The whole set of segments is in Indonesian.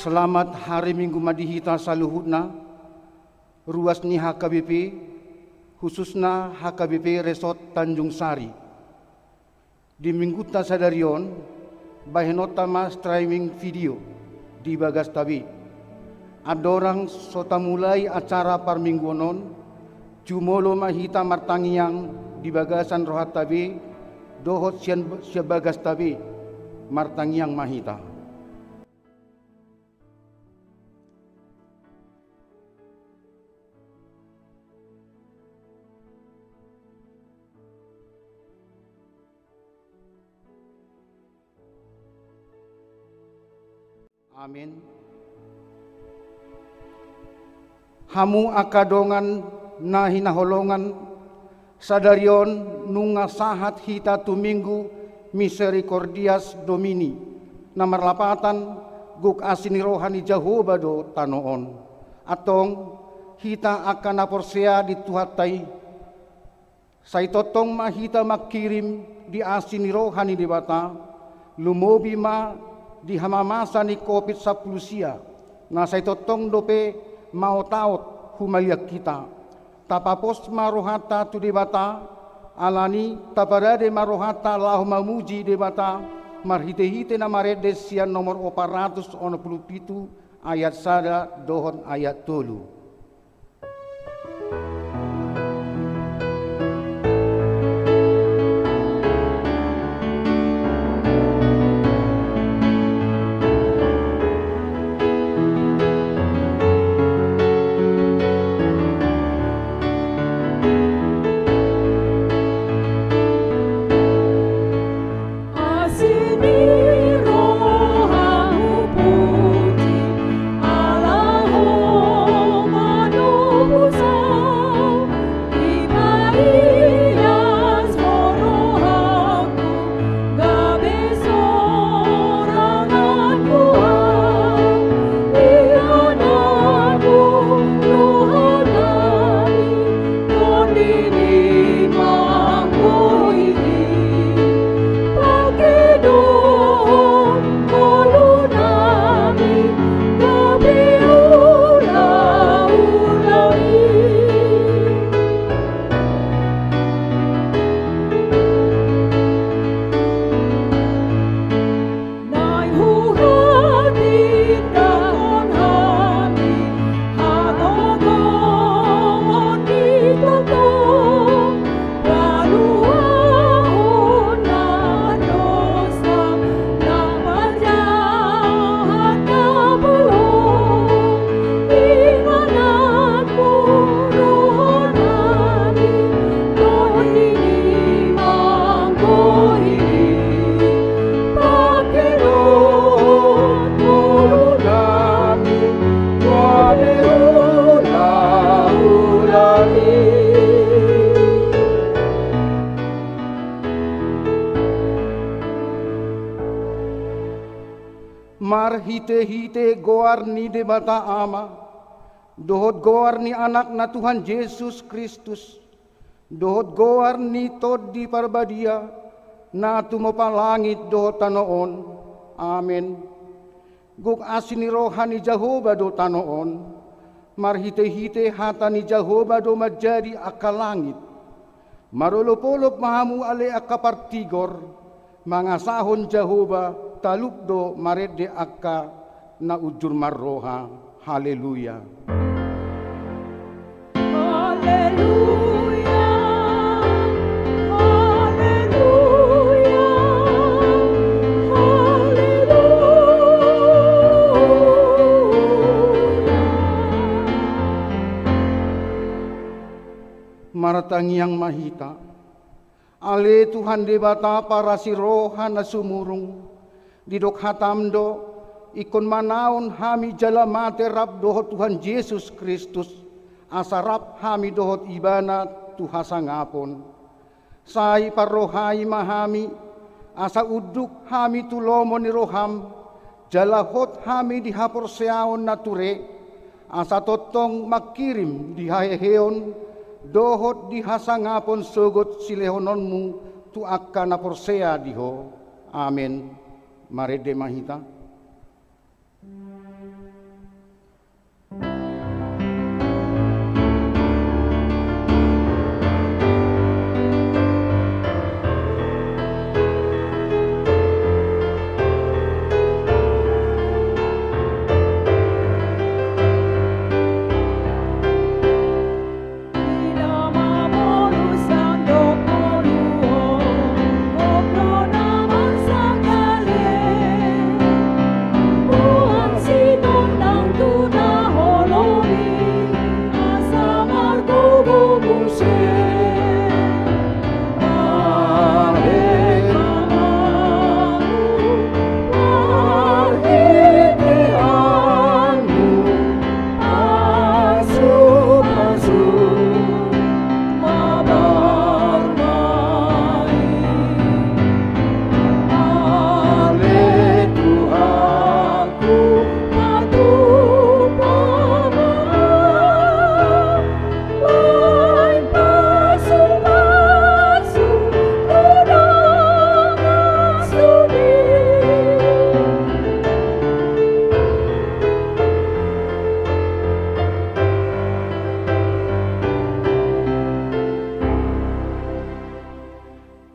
Selamat hari Minggu Madihita saluhutna, ruas ni HKBP, khususna HKBP Resort Tanjung Sari. Di minggu ta sadarion, bahenota mas streaming video di Bagas Tabi. Adorang sota mulai acara par mingguonon, jumolo mahita martangiang di Bagasan Rohat Tabi, dohot sian Bagas Tabi, martangiang mahita. Amin. Hamu akadongan na hinaholongan sadarion nunga sahat hita tuminggu misericordias domini namarlapatan guk asini rohani Jehovah do tanoon atong hita akan naporsea di tuhatai saitotong mahita makirim di asini rohani di bata lumobi ma di hamamasa ni COVID-19 na sa itotong dope maotaot humaliak kita tapapos marohata tu debata alani taparade marohata lahu mamuji debata marhite-hite na maredes sian nomor 417 ayat sada dohon ayat 3. Mar hite-hite goar ni debata ama, dohot goar ni anak na Tuhan Yesus Kristus, dohot goar ni tod di parbadia, na tumopalangit dohot tanoon, amen. Guk asini rohani Jehovah do tanoon, mar hite-hite hata ni Jehovah do majadi akalangit, marolopolop mahamu ale akapartigor, mangasahon Jehovah, talupdo marede akka na ujur marroha. Haleluya. Haleluya. Haleluya. Haleluya. Maratangiang mahita, ale Tuhan debata para si rohan na sumurung, didok hatamdo ikon manaon hami jalamate rap dohot Tuhan Yesus Kristus asarap hami dohot ibana tuhasangapon sai parrohai mahami asa uduk hami tulomo ni roham jalahot hami dihaporseaon nature asa totong makirim dihaheon dohot dihasangapon sogot silehononmu tu akka naporsea diho. Amen. Marede mahita.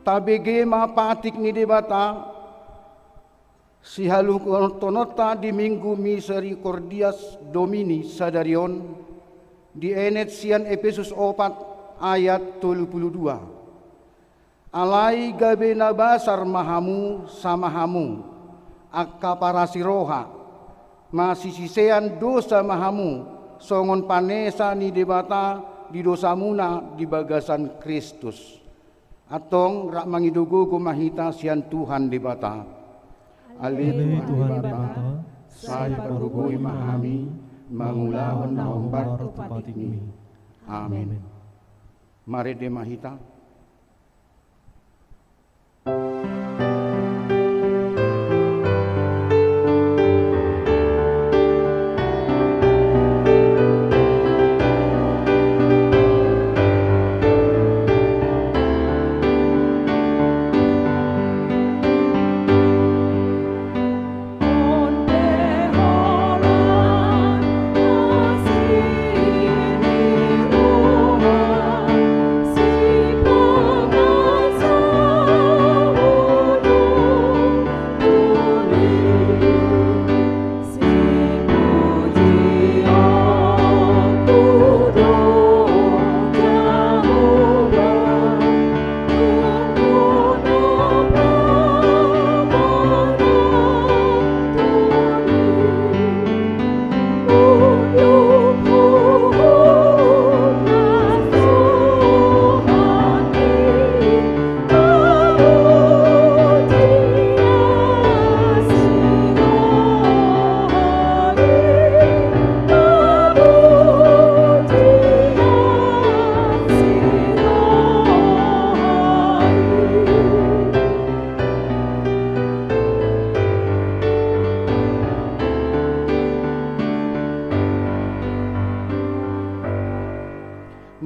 tabege mapatik ni debata si halu tonota di minggu misericordias Domini sadarion di enet sian Efesus 4 ayat 32. Alai gabe nabasar mahamu samahamu akka para siroha masisisean dosa mahamu songon panesa ni debata di dosamuna di bagasan Kristus. Atong rak mangidugo kumahita sian Tuhan debata. Ale Tuhan debata, saya perugoi mahami, mangulahon naumbar tupatik mi. Amin. Mari demahita.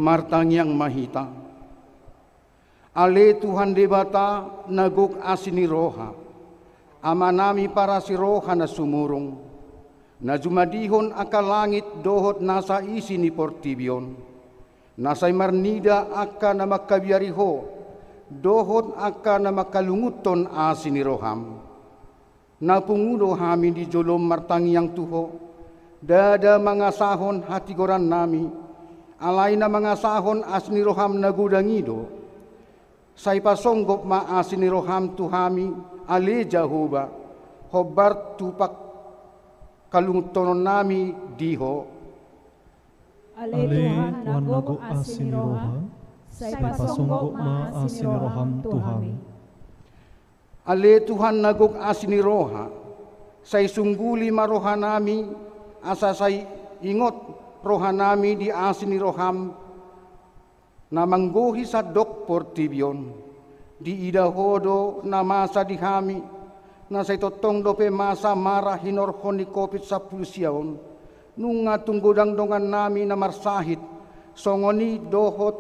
Martang yang mahita. Ale Tuhan debata naguk asini roha. Amanami para si roha na sumurong. Na jumadihon aka langit dohot nasa isi ni portibion. Nasay marnida aka na makabiariho. Dohot aka na makalunguton asini roham. Napungudo hami di jolom martang yang tuho. Dada mangasahon hati goran nami. Alay na mga sahon asni roham nagudangido, say pasonggop ma asni roham tuhami, ale Jehovah, hobar tupak kalungtonon nami diho. Ale Tuhan nago asni roham, say pasonggop ma asni roham tuhami. Ale Tuhan nagok asni roha, say sungguli maroha nami, asa say ingot, rohanami di asini roham na manggohi sa dok portibion di idahodo na masa di hami na sa itotong dope masa marah hinorhon ni kopit sa pulusyaon nung nga tunggodang dongan nami na marsahit songoni dohot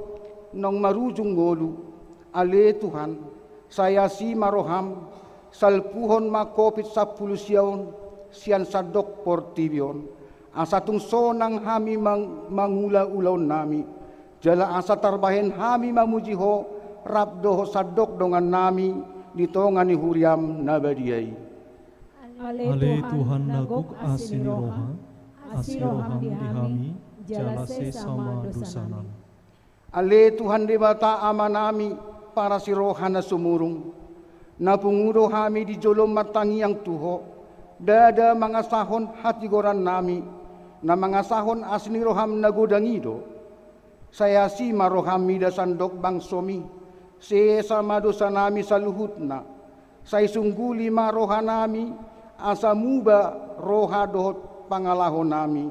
nong marujung ngolu. Ale Tuhan saya si maroham salpuhon makopit sa pulusyaon siyan sa dok portibion. Asa tungso nang hami mangula-ulaw nami. Jala asa tarbahen hami mamujiho rabdoho sadok dongan nami dito nga ni huriam nabadiyay. Ale Tuhan naguk asini roha, asiroham dihami, jala sesama dosanan. Ale Tuhan debata ama nami para si roha na sumurong. Napunguro hami di jolom matangi yang tuho. Dada mga sahon hati goran nami. Na mga sahon asni roham nagudangido, saya si maroham mida sandok bang somi, se sama dosa nami sa luhut na, say sungguli maroha nami, asa muba roha dohot pangalahon nami,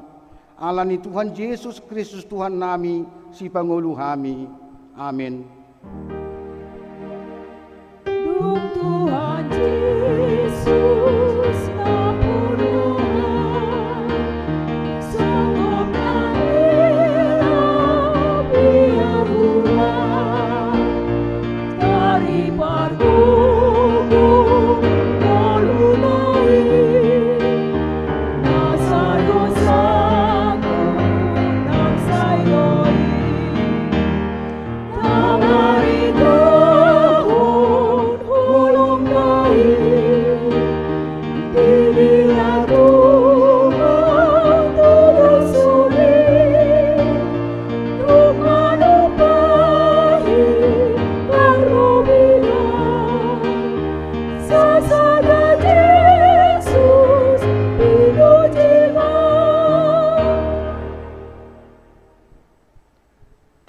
ala ni Tuhan Yesus Kristus Tuhan nami, si Pangulo hami. Amin. Dung Tuhan Yesus na Tamarindo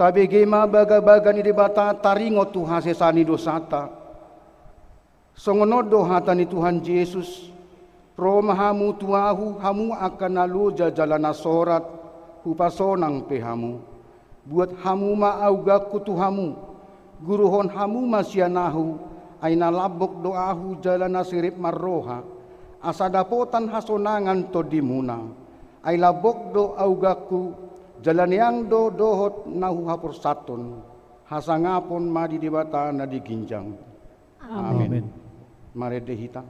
Tabegema baga-baga ni debata taringo Tuhan sesani dosata. Songonodo hatani Tuhan Yesus. Roma hamu tuahu hamu akan naluja jalana sorat hupasonang pehamu. Buat hamu maaugaku tuhamu. Guruhon hamu masyanahu. Aina labok doahu jalana sirip marroha. Asadapotan hasonangan to dimuna. Ay labok do augaku. Jalan yang dohot nahu hapur saton. Hasangapon madi dibata na diginjang. Amin. Mari dehita.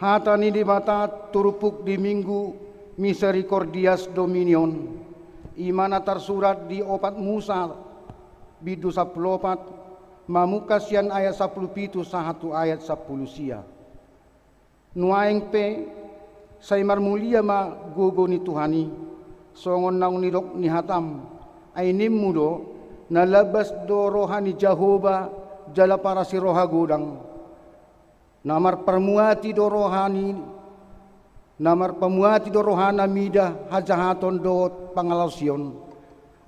Hatani di mata turupuk di minggu Misericordias Dominion. Imana tersurat di opat Musa bidu 14 mamukasian ayat 17 sahatu ayat 10 sia. Nuaeng pe saimar mulia ma gogo ni Tuhani songon naung nirok ni hatam ainim mudo nalabas do rohani Jahoba jala para si roha godang. Namar permuati do rohani, namar pemuati do rohana mida hajahaton dot pangalausion,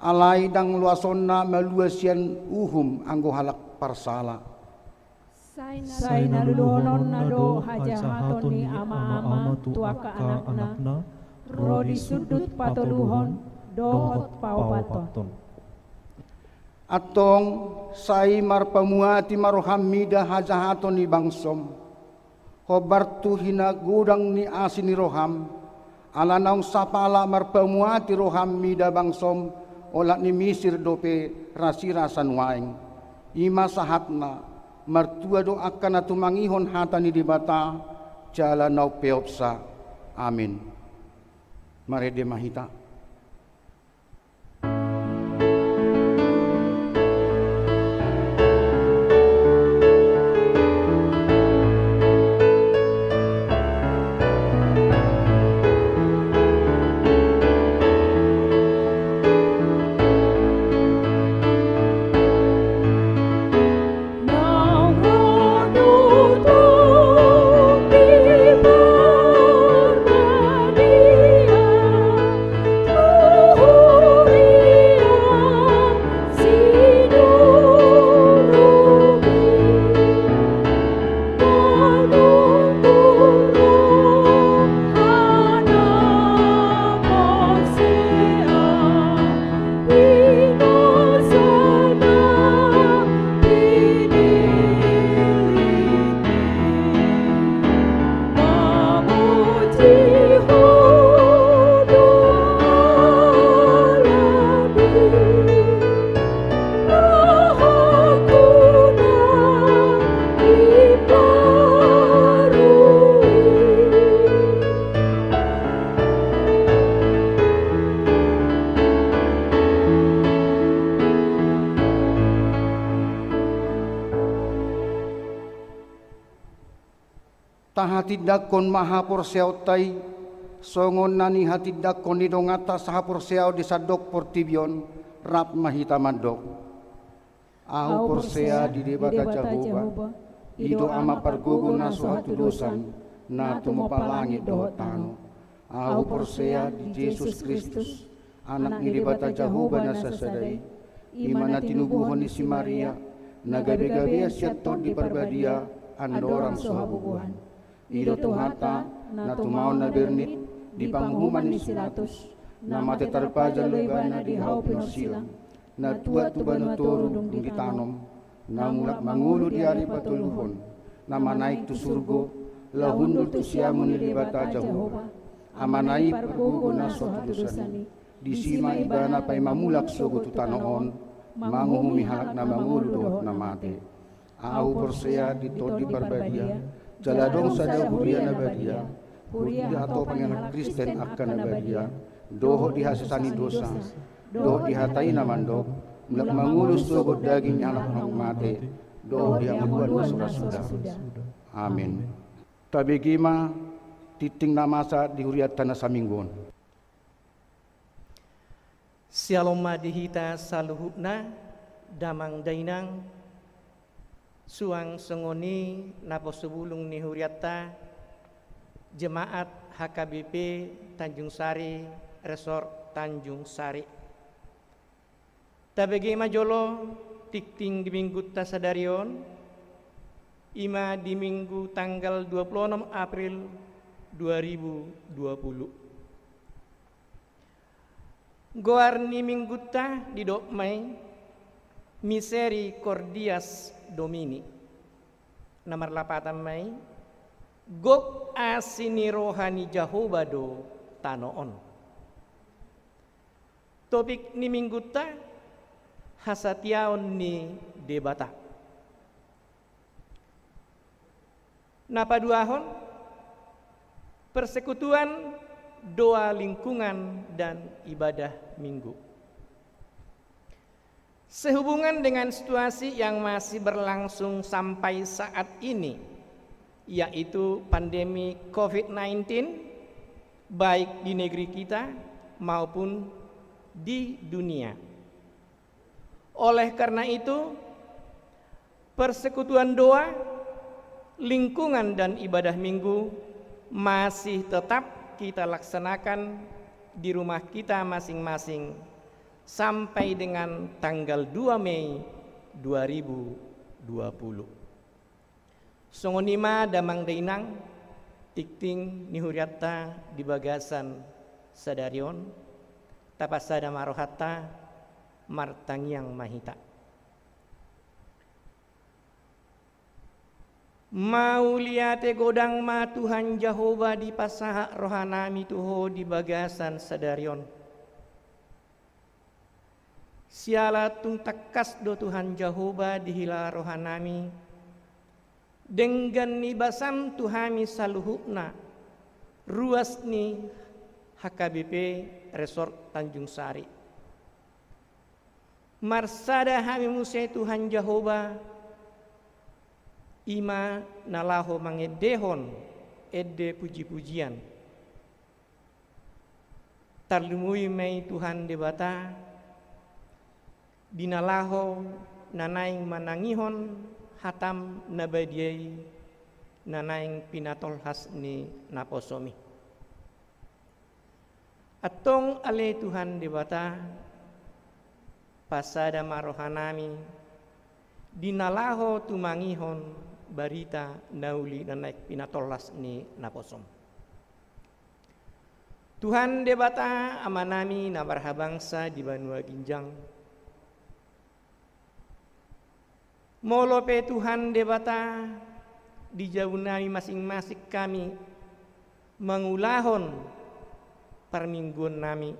alai dang luasonna meluasian anggo halak parsala. Saina luluhonon na do hajahaton ni ama-ama tuaka anak-anak, rodi sudut patoluhon dohot paupaton. Atong sai mar pemuati maroham mida hajahaton ni bangsom. Hobartu hina gudang ni asini roham alanaung sapala marpemuati roham mida bangsom olat ni misir dope rasira sanwaing ima sahatna martua do akan atu mangihon hatani di bata jala nau peopsa. Amin. Mari de mahita. Hatidakon mahapor seautai songon nani hatidakon ni dongata sahapor seau di sadok portibion rap mahita mandok au porsea di debata Jahoba ido ama pargogo na suatu dosan na tumopalangi dohotano au porsea di Yesus Kristus anak ni debata Jahoba na sasadai imana tinubuhon ni si Maria nagabe-gabe siato di parbadia andorang sohabubuhan ido tuhata na tumaon na bernit di panghuman ni Silatus na mate tarpajan lebana di hau pinosilang na tua tuba no torung di tanom na mulak mangulo di hari patuluhon nama naik tu surgo, lahundur tu siamuni libata Jehovah, amanai perguguna suatu dosani, disima ibana pai mamulak sogo tu tanoon, manguhumi halak na mangulu dohot na mate. Au persea ditodi barbadia, jaladong sada huria na badia, huria atau pengenak Kristen akan na badia, dohot dihasasani dosa, dohot dihatai na mandok, mulak mangulus sogo daging halak na mate, dohot dihanguan na sudah. Amin. Tabigima titing na masa di huriat tanah saminggon. Sialoma dihita saluhutna damang dainang suang sengoni napo sebulung ni huriatta jemaat HKBP Tanjung Sari Resort Tanjung Sari. Tabigima jolo tikting di minggu tasadarion ima di minggu tanggal 26 April 2020. Goar ni mingguta di dokmai Misericordias Domini. Nomor 8 mai gok asini rohani Jehovah do tanoon. Topik ni mingguta hasatiaon ni debata. Napaduahon persekutuan doa lingkungan dan ibadah minggu. Sehubungan dengan situasi yang masih berlangsung sampai saat ini, yaitu pandemi COVID-19, baik di negeri kita maupun di dunia. Oleh karena itu, persekutuan doa, lingkungan dan ibadah minggu masih tetap kita laksanakan di rumah kita masing-masing sampai dengan tanggal 2 Mei 2020. Songonima damang dainang tikting nihuriatta di bagasan sadarion tapasada marohatta martangyang mahita. Mau liate godang ma Tuhan Jehovah di pasaha rohanami tuho di bagasan sadarion. Siala tung takas do Tuhan Jehovah di hila rohanami. Dengan ni basam Tuhami saluhukna. Ruas ni HKBP Resort Tanjung Sari. Marsada hami musai Tuhan Jehovah. Ima nalaho mangedehon ede puji-pujian tarlumui mei Tuhan debata dinalaho nanaing manangihon hatam nabadiai nanaing pinatol hasni naposomi atong ale Tuhan debata pasada marohanami dinalaho tumangihon barita nauli dan naik pinatolas ni naposom. Tuhan debata amanami nabarha bangsa di Banua Ginjang. Molope Tuhan debata di jauh nami masing-masing kami mengulahon permingguan nami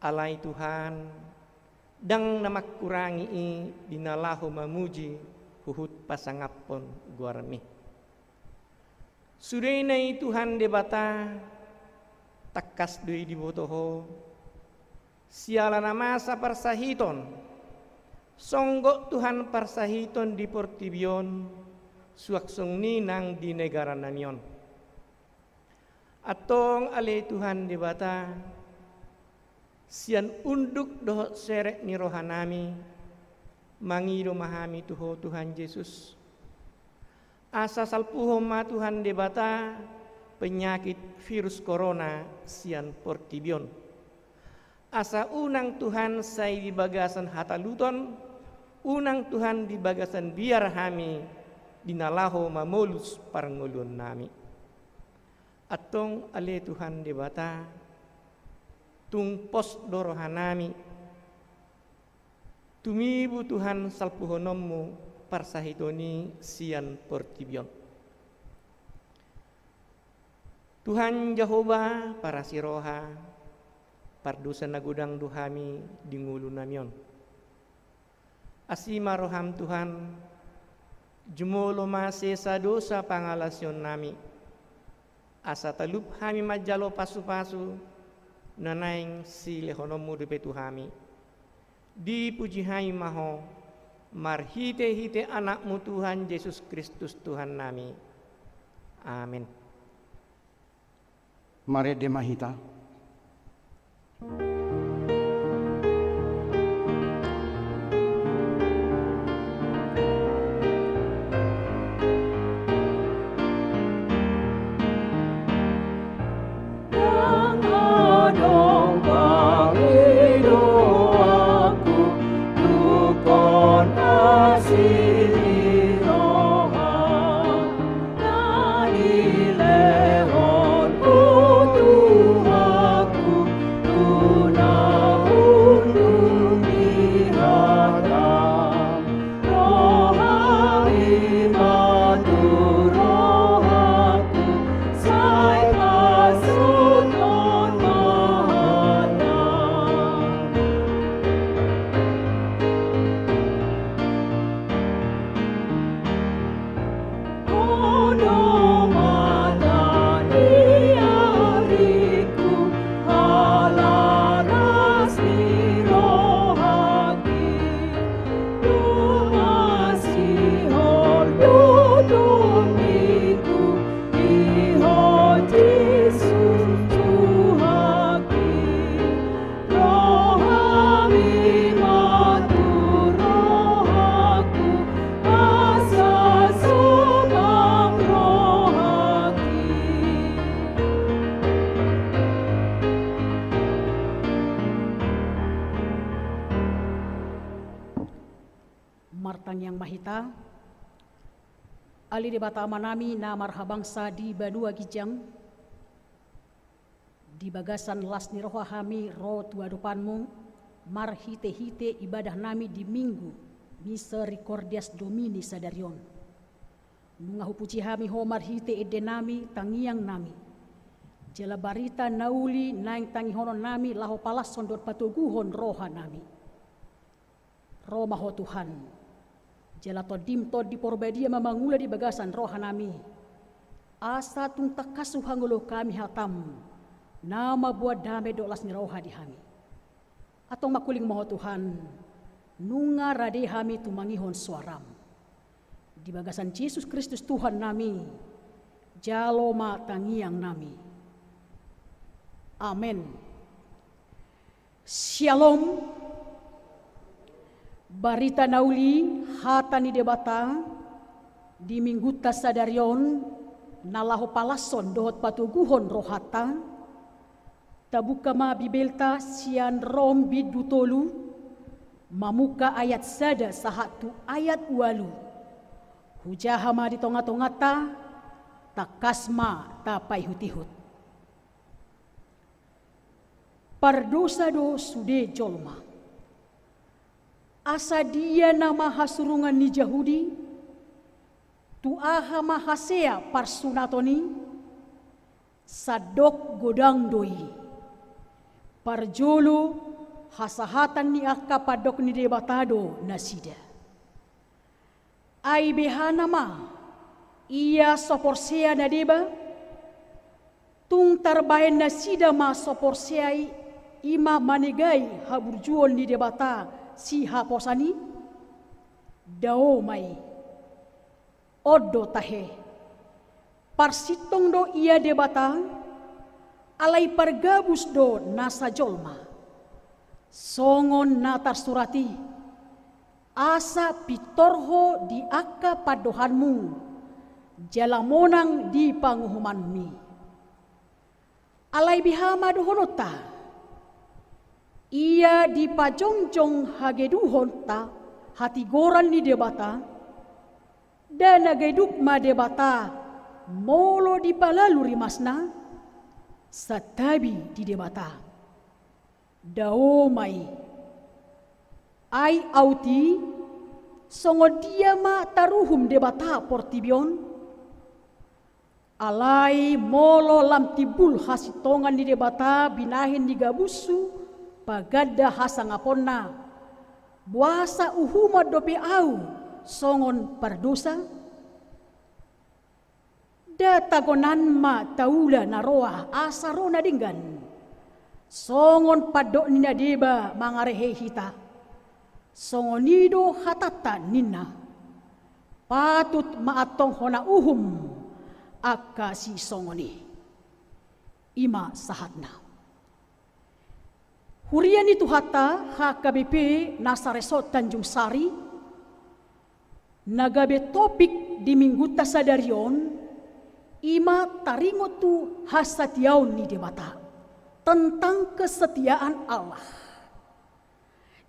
alai Tuhan dang namak kurangi dinalahu mamuji huhut pasangapon guarmi. Sudainai Tuhan debata takas dui dibotoho sialana masa parsahiton songgok Tuhan parsahiton di portibion suaksong ninang di negara namion. Atong ale Tuhan debata sian unduk dohot serek ni rohanami mangido mahami tuho Tuhan Yesus. Asa salpuho ma Tuhan debata penyakit virus corona sian portibion. Asa unang Tuhan say di bagasan hataluton, unang Tuhan di bagasan biar hami dinalaho mamolus parngulun nami. Atong ale Tuhan debata tung pos dorohanami tumibu Tuhan salpuhonommu parsahitoni sian portibion. Tuhan Jehovah para siroha pardusa nagudang duhami di ngulu namion. Asima roham Tuhan jumulo mase sa dosa pangalasyon nami. Asa talup hami majalo pasu-pasu nanaing si lehonomu depe tuhami. Dipuji hai maho marhite-hite anakmu Tuhan Yesus Kristus Tuhan nami. Amin. Mari demahita. Martang yang mahita, ali debata manami na marhabangsa di Banua Gijang, di bagasan las ni roha hami ro tua depanmu, marhite-hite ibadah nami di minggu, misericordias Domini sadarion. Nungahu puji hami ho marhite ede nami tangiang nami. Jela barita nauli naing tangihonon nami laho palas sondot patuguhon roha nami. Roma ho Tuhan. Jela to dimto di porbadia mamangula di bagasan roha nami. Asa tung takasu hangulo kami hatam. Nama buat dame dolas ni roha di hami. Atau makuling moho Tuhan. Nunga rade hami tumangihon suaram. Di bagasan Yesus Kristus Tuhan nami. Jalo ma tangiang nami. Amin. Shalom. Barita nauli hatani debata di mingguta sadarion nalaho palason dohot patuguhon rohata tabuka ma bibelta sian rom bidutolu mamuka ayat sada sahatu ayat walu hujahama di tonga-tongata takasma tapai hutihut pardosa do sude jolma asa dia nama hasurungan ni Jahudi tu aha mahasea parsunatoni sadok godang doi parjolo hasahatan ni akka padok ni debatado nasida ai behana ma ia soporsea na deba tung tarbahen nasida ma soporseai ima manegai haburjuon ni debata si haposani dao mai odo tahe parsitong do ia debata alai pargabus do nasa jolma songon natar surati asa pitorho di akka padohanmu jalamonang di panguhumanmi alai bihama dohonota ia di pajongjong hageduhon ta hati goran ni debata dan nageduk ma debata molo di palalu rimasna satabi di debata dao mai ai auti songo dia ma taruhum debata portibion. Alai molo lam tibul hasitongan di debata binahin di gabusu pagada hasangaponna. Buasa uhuma dope au songon pardosa. Datagonan ma taula naroa asarona dinggan. Songon padok nina deba mangarehe hita. Songonido hatata nina. Patut maatong hona uhum akasi songoni. Ima sahatna. Hurian itu hata HKBP Nasaresot Tanjung Sari. Nagabe topik di minggu tasadarion. Ima taringo tu hasatiaun ni debata. Tentang kesetiaan Allah.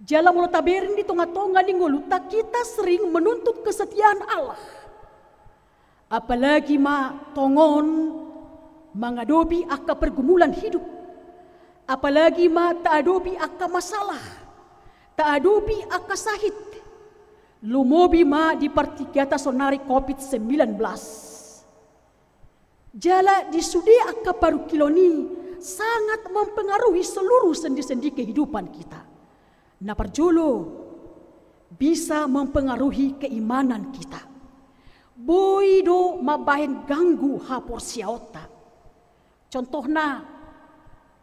Jala mulut taberin di tonga-tonga di ngoluta kita sering menuntut kesetiaan Allah. Apalagi ma tongon mengadopi aka pergumulan hidup. Apalagi ma taadopi aka masalah. Taadopi aka sahit. Lumobi ma di partikata sonari COVID-19. Jala di sudi aka paru kiloni sangat mempengaruhi seluruh sendi-sendi kehidupan kita. Nah perjolo bisa mempengaruhi keimanan kita. Boido mabahin ganggu hapor siaota. Contohnya,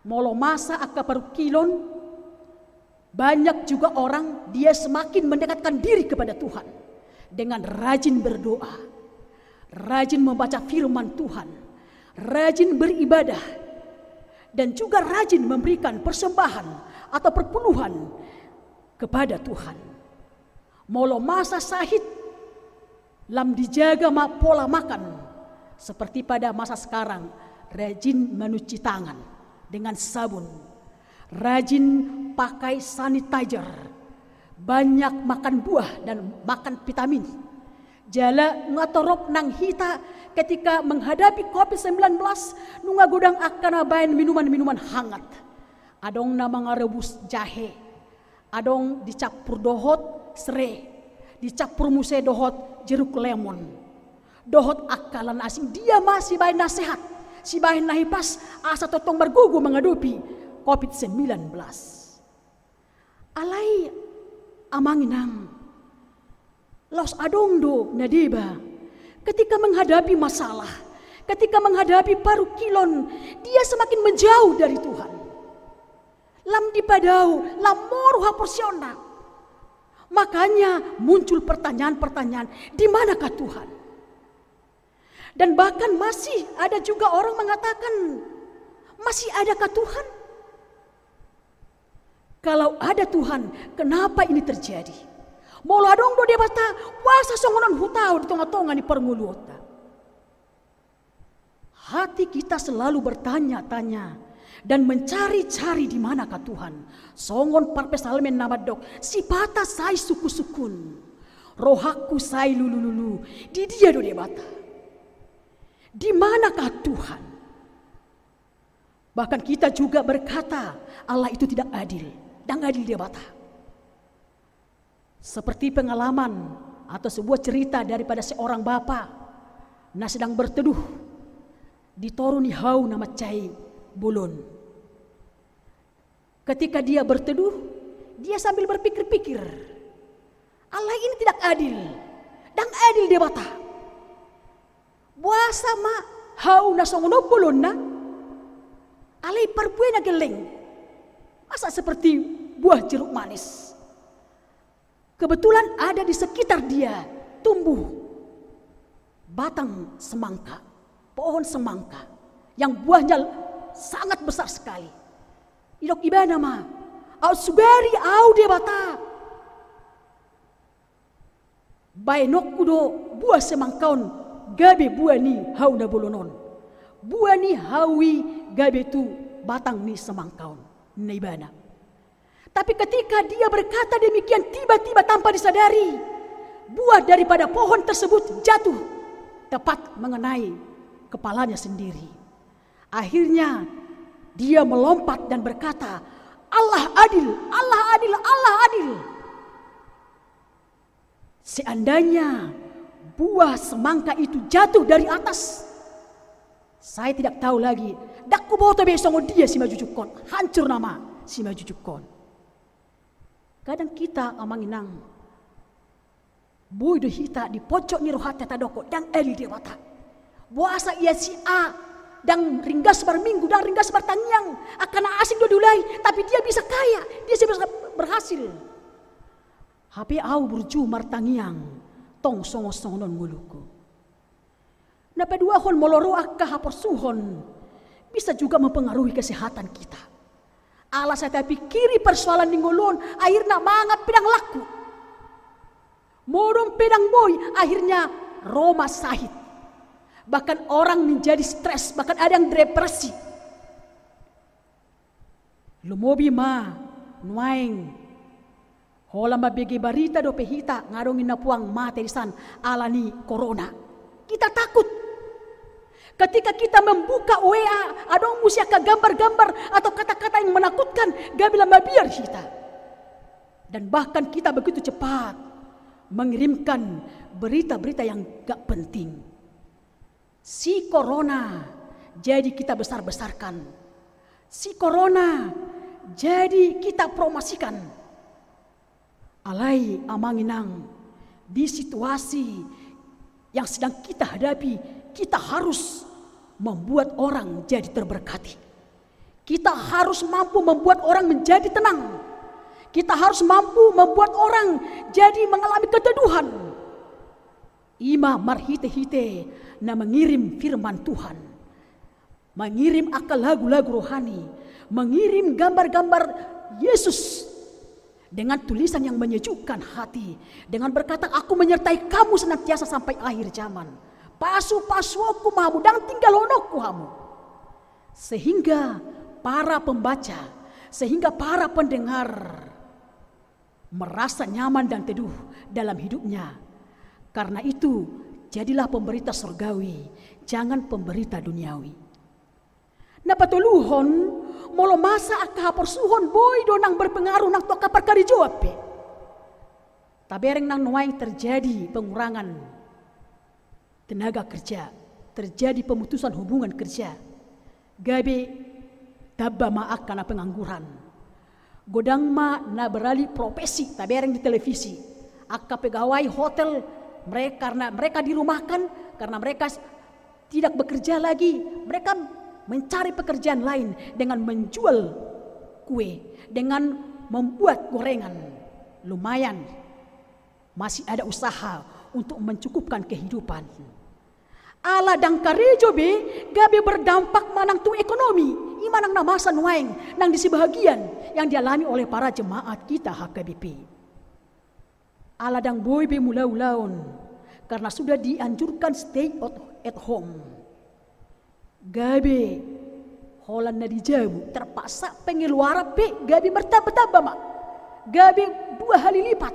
molo masa aka paru kilon, banyak juga orang dia semakin mendekatkan diri kepada Tuhan. Dengan rajin berdoa, rajin membaca firman Tuhan, rajin beribadah, dan juga rajin memberikan persembahan atau perpuluhan kepada Tuhan. Molo masa sahid, lam dijaga pola makan. Seperti pada masa sekarang, rajin mencuci tangan dengan sabun. Rajin pakai sanitizer. Banyak makan buah dan makan vitamin. Jala ngatorop nang hita ketika menghadapi COVID-19 nunga godang akan abain minuman-minuman hangat. Adong nama ngarebus jahe. Adong dicampur dohot serai. Dicampur muse dohot jeruk lemon. Dohot akalan asing. Dia masih baik nasihat. Si baik nahipas asa totong bergugu menghadapi COVID-19. Alai amanginang. Los adongdo nadiba ketika menghadapi masalah, ketika menghadapi paru kilon, dia semakin menjauh dari Tuhan. Lam dipadau, lam moruha porsiona. Makanya muncul pertanyaan-pertanyaan, di manakah Tuhan? Dan bahkan masih ada juga orang mengatakan, masih adakah Tuhan? Kalau ada Tuhan, kenapa ini terjadi? Mola dong do dia bata wasa songonan hutau di tengah-tengah di permuluota. Hati kita selalu bertanya-tanya dan mencari-cari di manakah Tuhan. Songon parpes almen namadok sipata sai suku-sukun. Rohaku sai lulu-lulu di dia do dia bata. Di manakah Tuhan? Bahkan kita juga berkata Allah itu tidak adil dan adil dia bata. Seperti pengalaman atau sebuah cerita daripada seorang bapa nah sedang berteduh di toru nihau nama cai bulun. Ketika dia berteduh, dia sambil berpikir-pikir, Allah ini tidak adil dan adil dia bata. Buasa ma hau na songono bulun na alai perbuena geleng. Masa seperti buah jeruk manis. Kebetulan ada di sekitar dia tumbuh batang semangka, pohon semangka yang buahnya sangat besar sekali. Idok ibana ma, au suberi au dia bata. Bainok kudo buah semangkaun gabe buah ni hau na bolonon. Buah ni hawi gabe tu batang ni semangkaun na ibana. Tapi ketika dia berkata demikian, tiba-tiba tanpa disadari, buah daripada pohon tersebut jatuh tepat mengenai kepalanya sendiri. Akhirnya dia melompat dan berkata, Allah adil, Allah adil, Allah adil. Seandainya buah semangka itu jatuh dari atas, saya tidak tahu lagi. Dakku boto besongo dia si majujukon, hancur nama si majujukon. Kadang kita amanginang boy do hita di pojok ni rohata tadoko dan eli dewata. Buasa ia si A dan ringgas berminggu dan ringgas bertangiang akan asing dodulai, tapi dia bisa kaya, dia bisa berhasil. HP au burju martangiang tong songo-songo non nguluku. Napa dua hon moloro akka hapor suhon bisa juga mempengaruhi kesehatan kita. Ala saya pikiri persoalan ninggolon akhirnya mangat pedang laku. Modom pedang boy akhirnya Roma sahid. Bahkan orang menjadi stres, bahkan ada yang depresi. Lumobi ma nuaing hola mabege barita do pehita ngarongin na puang materisan alani corona. Kita takut. Ketika kita membuka WA, adong musia ka gambar-gambar atau kata-kata yang menakutkan, gabila mabiar kita. Dan bahkan kita begitu cepat mengirimkan berita-berita yang gak penting. Si corona jadi kita besar-besarkan. Si corona jadi kita promosikan. Alai amanginang di situasi yang sedang kita hadapi, kita harus membuat orang jadi terberkati. Kita harus mampu membuat orang menjadi tenang. Kita harus mampu membuat orang jadi mengalami keteduhan. Ima marhite-hite na mengirim firman Tuhan, mengirim akal lagu-lagu rohani, mengirim gambar-gambar Yesus dengan tulisan yang menyejukkan hati, dengan berkata aku menyertai kamu senantiasa sampai akhir zaman. Pasu-pasu aku mamu dan tinggal honokku hamu. Sehingga para pembaca, sehingga para pendengar merasa nyaman dan teduh dalam hidupnya. Karena itu jadilah pemberita surgawi, jangan pemberita duniawi. Napatuluhon molo masa akka porsuhon boy donang berpengaruh nang toka perkari joape. Tabereng nang nuaing terjadi pengurangan tenaga kerja, terjadi pemutusan hubungan kerja. Gabe tabba ma akka na pengangguran. Godang ma na beralih profesi tabereng di televisi. Akka pegawai hotel mereka karena mereka dirumahkan, karena mereka tidak bekerja lagi, mereka mencari pekerjaan lain dengan menjual kue, dengan membuat gorengan. Lumayan masih ada usaha untuk mencukupkan kehidupan. Ala dang karejo be gabe berdampak manang tu ekonomi, imanang na masa nuaing nang disi bahagian yang dialami oleh para jemaat kita HKBP. Ala dang boy be mula-ulaon karena sudah dianjurkan stay at home. Gabe holan na dijamu terpaksa pengeluaran pe gabe mertaba-taba mak. Gabe 2 kali lipat.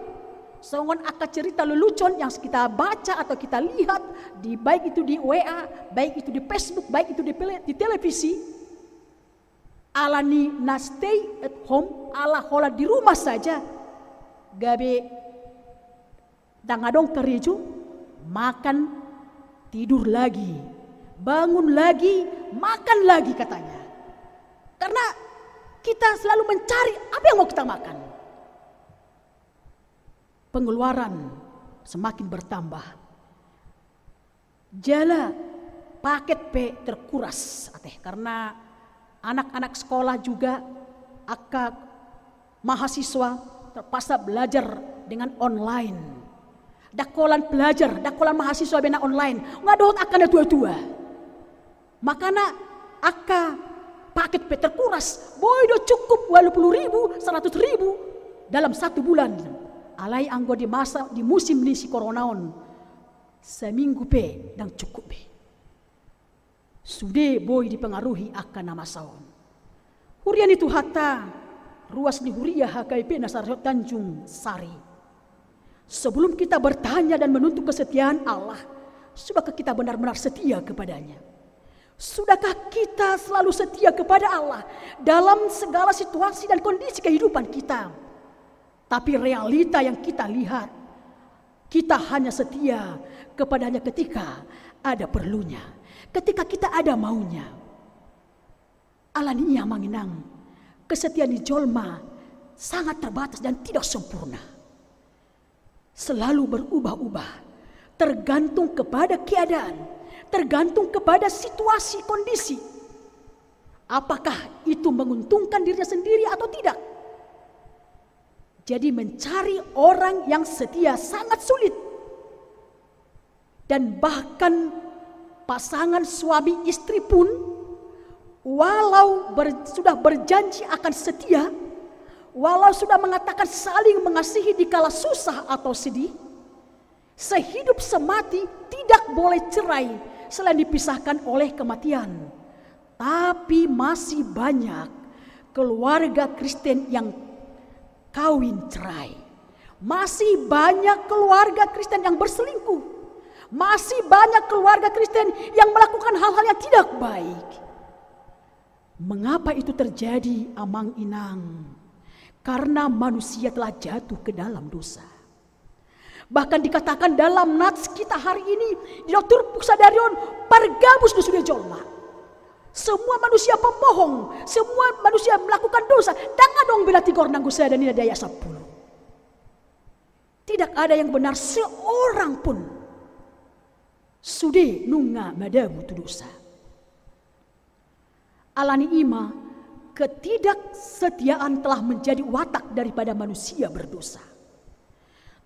Songon akan cerita lelucon yang kita baca atau kita lihat di baik itu di WA, baik itu di Facebook, baik itu di televisi. Ala ni na stay at home, ala hola di rumah saja. Gabe dangadong kereju, makan, tidur lagi, bangun lagi, makan lagi katanya. Karena kita selalu mencari apa yang mau kita makan. Pengeluaran semakin bertambah. Jala paket P terkuras karena anak-anak sekolah juga akak mahasiswa terpaksa belajar dengan online. Dakolan pelajar, dakolan mahasiswa bena online, ngadot akan ada tua-tua. Makanya aka paket P terkuras, boy do cukup 80.000, 100.000 dalam 1 bulan. Alai anggo di masa di musim ni si coronaon seminggu pe dan cukup be. Sude boy dipengaruhi akan nama saon. Hurian itu hatta ruas di Huria HKIP Nasarot Tanjung Sari. Sebelum kita bertanya dan menuntut kesetiaan Allah, sudahkah kita benar-benar setia kepadanya? Sudahkah kita selalu setia kepada Allah dalam segala situasi dan kondisi kehidupan kita? Tapi realita yang kita lihat, Kita hanya setia kepadanya ketika ada perlunya, ketika kita ada maunya. Alani ia manginang, kesetiaan di jolma sangat terbatas dan tidak sempurna. Selalu berubah-ubah, tergantung kepada keadaan, tergantung kepada situasi kondisi. Apakah itu menguntungkan dirinya sendiri atau tidak? Jadi mencari orang yang setia sangat sulit. Dan bahkan pasangan suami istri pun walau sudah berjanji akan setia, walau sudah mengatakan saling mengasihi di kala susah atau sedih, sehidup semati tidak boleh cerai selain dipisahkan oleh kematian. Tapi masih banyak keluarga Kristen yang kawin cerai. Masih banyak keluarga Kristen yang berselingkuh. Masih banyak keluarga Kristen yang melakukan hal-hal yang tidak baik. Mengapa itu terjadi, Amang Inang? Karena manusia telah jatuh ke dalam dosa. Bahkan dikatakan dalam nats kita hari ini, di Dokter Puksadarion, pargabus dosulia jolma. Semua manusia pembohong, semua manusia melakukan dosa. Dangan dong bila tigor nanggu saya dan ini daya 10. Tidak ada yang benar seorang pun. Sude nunga madamu tu dosa. Alani ima, ketidaksetiaan telah menjadi watak daripada manusia berdosa.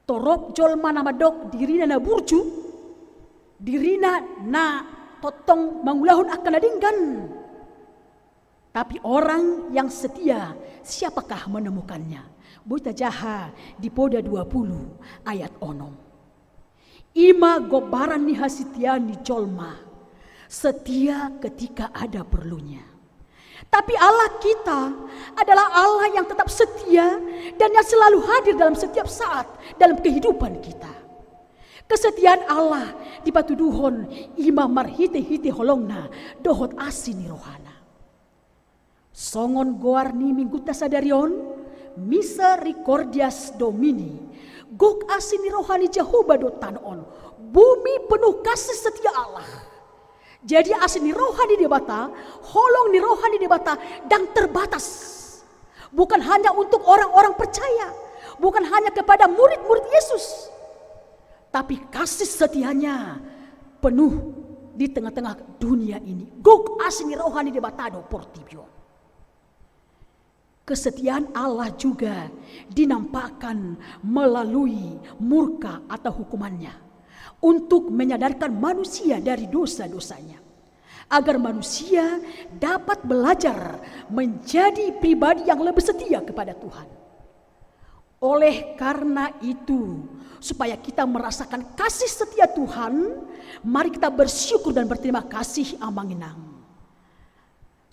Torop jolma nama dok dirina na burju, dirina na totong mangulahun akan adinggan. Tapi orang yang setia, siapakah menemukannya? Buita jaha di poda 20 ayat onom. Ima gobaran ni hasitian ni jolma, setia ketika ada perlunya. Tapi Allah kita adalah Allah yang tetap setia dan yang selalu hadir dalam setiap saat dalam kehidupan kita. Kesetiaan Allah di patuduhon ima marhite-hite holongna dohot asini rohana. Songon goarni mingguta sadarion misericordias Domini gok asini rohani Jehovah do tanon. Bumi penuh kasih setia Allah. Jadi asini rohani di bata, holong ni rohani di bata dan terbatas. Bukan hanya untuk orang-orang percaya, bukan hanya kepada murid-murid Yesus. Tapi kasih setianya penuh di tengah-tengah dunia ini. Gok asini rohani de batado portibio. Kesetiaan Allah juga dinampakkan melalui murka atau hukumannya. Untuk menyadarkan manusia dari dosa-dosanya. Agar manusia dapat belajar menjadi pribadi yang lebih setia kepada Tuhan. Oleh karena itu, supaya kita merasakan kasih setia Tuhan, mari kita bersyukur dan berterima kasih Amanginang.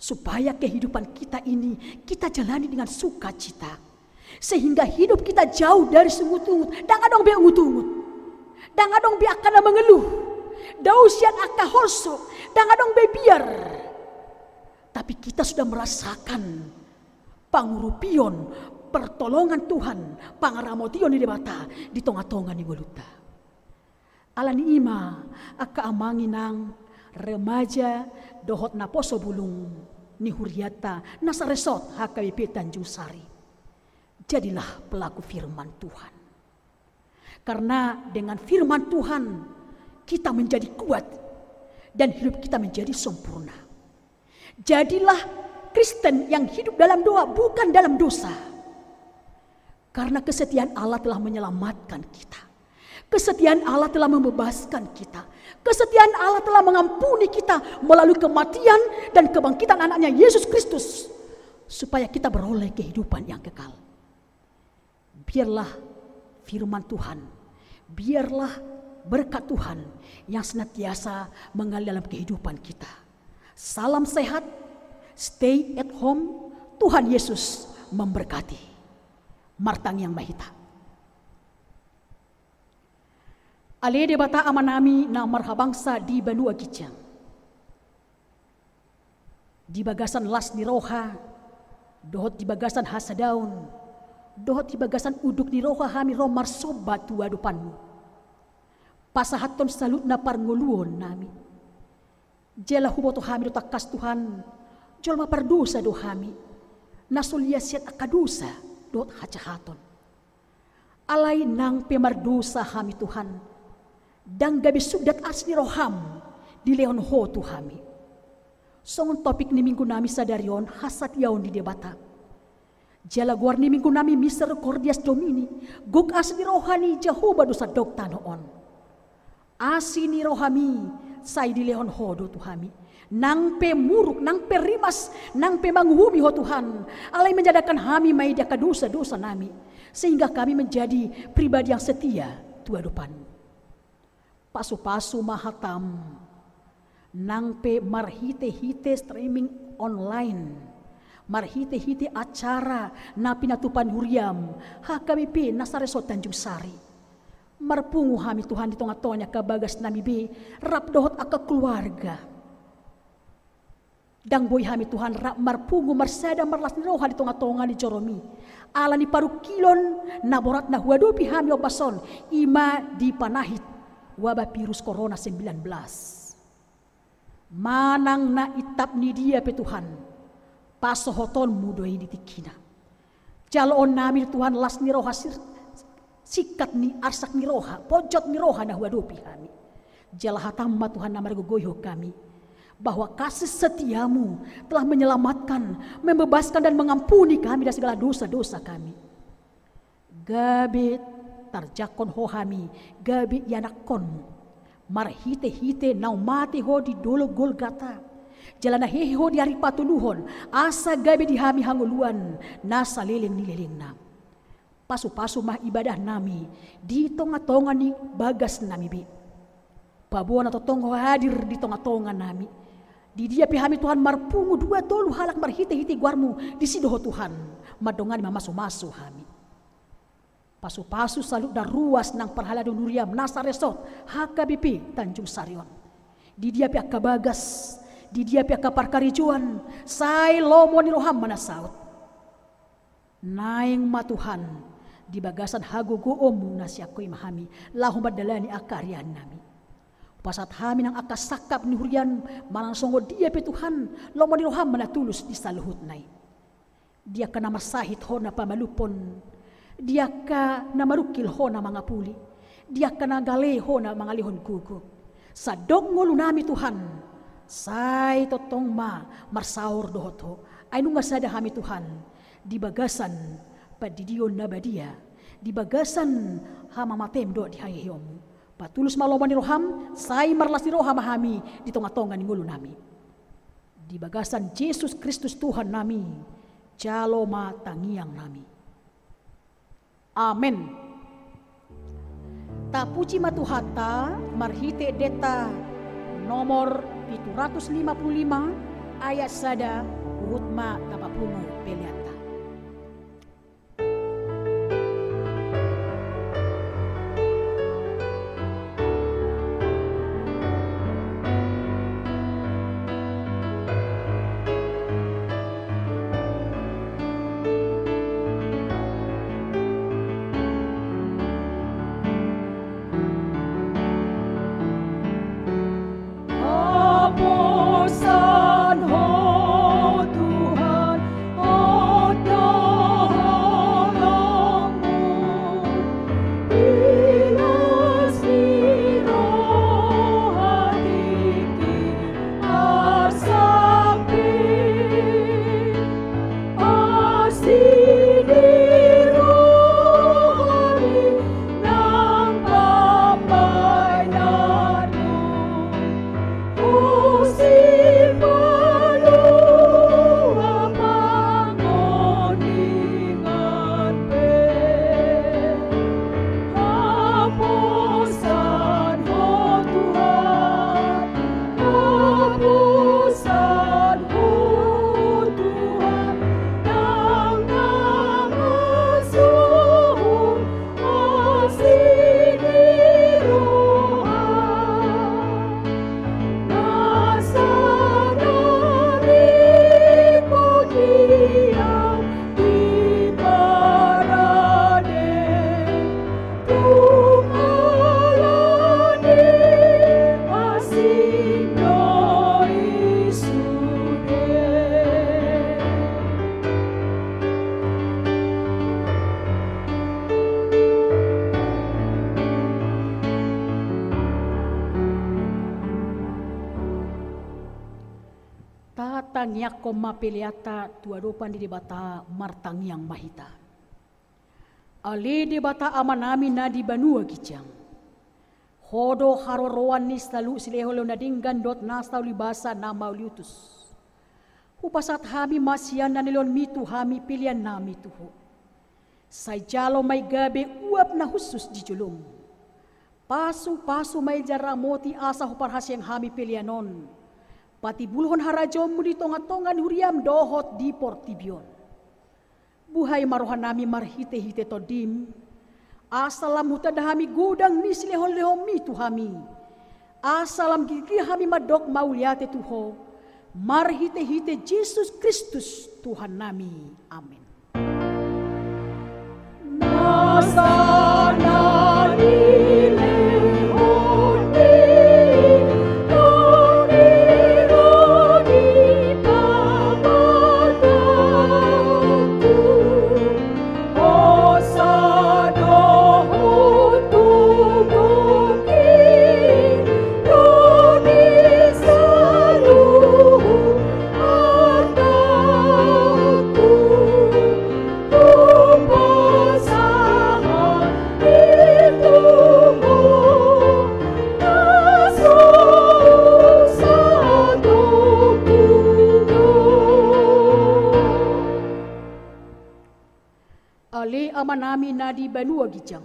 Supaya kehidupan kita ini kita jalani dengan sukacita, sehingga hidup kita jauh dari sungut-ungut. Jangan dong biar ungut-ungut, jangan dong biar akan mengeluh, dausian akan holsok, jangan dong biar. Tapi kita sudah merasakan pangurupion, pertolongan Tuhan, pangaramotion di debata di tonga-tonga ni goluta. Alani ima aka amanginang remaja dohot na poso bulung ni huriata nasa resort HKBP Tanjung Sari. Jadilah pelaku firman Tuhan. Karena dengan firman Tuhan kita menjadi kuat dan hidup kita menjadi sempurna. Jadilah Kristen yang hidup dalam doa bukan dalam dosa. Karena kesetiaan Allah telah menyelamatkan kita. Kesetiaan Allah telah membebaskan kita. Kesetiaan Allah telah mengampuni kita melalui kematian dan kebangkitan anaknya Yesus Kristus. Supaya kita beroleh kehidupan yang kekal. Biarlah firman Tuhan, biarlah berkat Tuhan yang senantiasa mengalir dalam kehidupan kita. Salam sehat, stay at home, Tuhan Yesus memberkati. Martang yang mahita. Ale debata amanami na marhabangsa di Banua Gijang. Di bagasan las ni roha, dohot di bagasan hasadaun, dohot di bagasan uduk ni roha hami romar sobat tua depanmu. pasahaton salutna parnguluon nami. Jela huboto hami do takas Tuhan, jol mapardusa do hami, nasulyasiat akadusa dot hacahaton. Alay nang pemardusa hami Tuhan, dang gabi sudat asni roham di leon ho Tuhami. Songon topik ni minggu nami sadarion hasat yaon di debata. Jala guar ni minggu nami misericordias Domini, guk asni rohani Jehovah dosa dok tanoon. Asini rohami say di leon ho do Tuhami. Nang pe muruk, nang pe rimas, nang pe manghumi ho Tuhan. Alay menjadikan hami may diaka dosa-dosa nami. Sehingga kami menjadi pribadi yang setia tua depan. Pasu-pasu mahatam. Nang pe marhite-hite streaming online. Marhite-hite acara na pinatupan huriam. Kami pe nasaresot Tanjung Sari. Marpungu hami Tuhan di tongatonya kabagas nami be. Rap dohot aka keluarga. Dang boy hami Tuhan rap marpungu marsada marlas niroha di tonga-tonga di Joromi. Ala ni paru kilon naborat na huadopi hami obason ima di panahit wabah virus corona 19. Manang na itap ni dia pe Tuhan pasohoton mudoi di tikina. Jaloon nami Tuhan las niroha sikat ni arsak niroha pojot niroha na huadopi hami. Jalahatamma Tuhan namar gogoyo kami. Bahwa kasih setiamu telah menyelamatkan, membebaskan dan mengampuni kami dari segala dosa-dosa kami. Gabi tarjakon ho hami, gabi yanakonmu. Marhite-hite nau mati ho di dolo Golgata. Jalana hehe ho di hari patuluhon, asa gabi di hami hanguluan, nasa leleng-leleng nam. Pasu-pasu mah ibadah nami, di tonga-tonga ni bagas nami bi. Pabuan atau tongho hadir di tonga-tonga nami. Di dia pihami Tuhan marpungu dua tolu halak marhite-hite guarmu di sidoho Tuhan. Madongan mamasu-masu hami. Pasu-pasu saluk dan ruas nang parhalado nuriam nasa resort HKBP Tanjung Sarion. Di dia pihak kabagas, di dia pihak parkarijuan, say lomo ni roham manasaut. Naing matuhan di bagasan hagogo omu nasiakoi mahami lahum badalani akarian nami. Pasat hami nang akas sakap ni hurian malang songo dia pe Tuhan lomo ni roham manatulus di saluhut nai. Dia ka namasahit ho na pamalupon. Dia ka namarukil ho na mga puli. Dia ka nagale ho na mga lihon kuko. Sa dongol nami Tuhan. Say totong marsaur dohot ho. Ay nung masada hami Tuhan. Di bagasan padidion na badia. Di bagasan hamamatem do di hayehomu. Patulus maloman ni roham, say marlas ni roham hami di tonga-tonga ni ngulu nami. Di bagasan Yesus Kristus Tuhan nami, jaloma tangiang nami. Amen. Tapuji matuhata marhite deta nomor 755 ayat sada hutma tapapungu peliata. Aposan ho Tuhan, banyak koma peliata tua dopan di debata martangiang mahita. Ale debata amanami na di banua gijang. Hodo haroroan ni stalu sileholo na dinggan dot nastaw libasa na mauliutus. Upasat hami masyan na nilon mitu hami pilihan nami tuho. Say jalo may gabi uap na husus di julum. Pasu-pasu may jaramoti asa huparhasyang hami pilihanon. Pati bulhon harajom mo di tonga-tongan huriam dohot di portibyon. Buhay marohan nami marhite-hite to dim. Asalam hutada hami gudang ni silehon-lehon mitu hami. Asalam gigi hami madok mauliate tuho. Marhite-hite Jesus Kristus Tuhan nami. Amin. Amanami nadi banua gijang.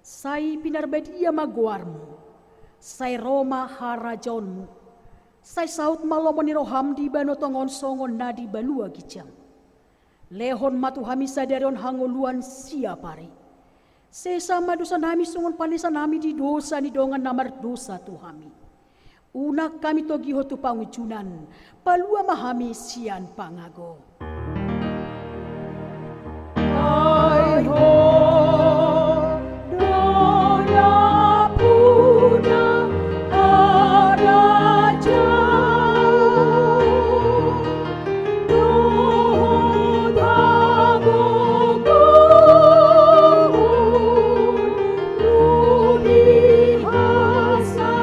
Say pinarbadia maguarmu. Say Roma harajonmu. Say saut malomon ni roham di banotongon songon nadi banua gijang. Lehon matu hami sadarion hangoluan siapari. Sesama dosa nami sungon panesa nami di dosa ni dongan namar dosa tuhami. Unak kami togi hotu pangujunan. Palua mahami sian pangago. Hai ho donya punya haraja dodagogo rudi hasangopun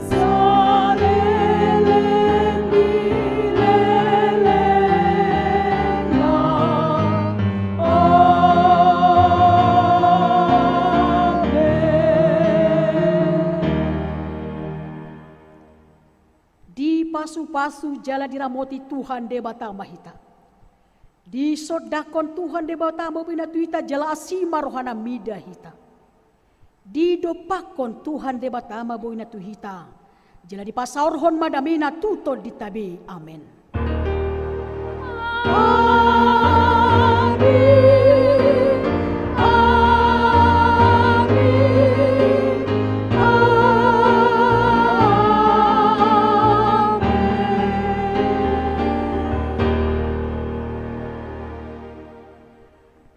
salelen pasu-pasu jala diramoti Tuhan debata mahita. Di sodakon Tuhan debata mabina tuita jala asima rohana mida hita. Di dopakon Tuhan debata mabina tuhita. Jala di pasaurhon madamina tuto ditabi. Amen.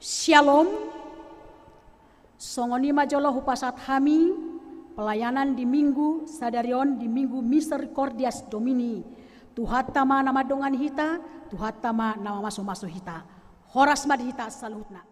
Shalom. Songoni majolo hupasat hami pelayanan di minggu sadarion di minggu Misericordias Domini. Tuhatama nama dongan hita, tuhatama nama maso-maso hita. Horas mad hita saluhutna.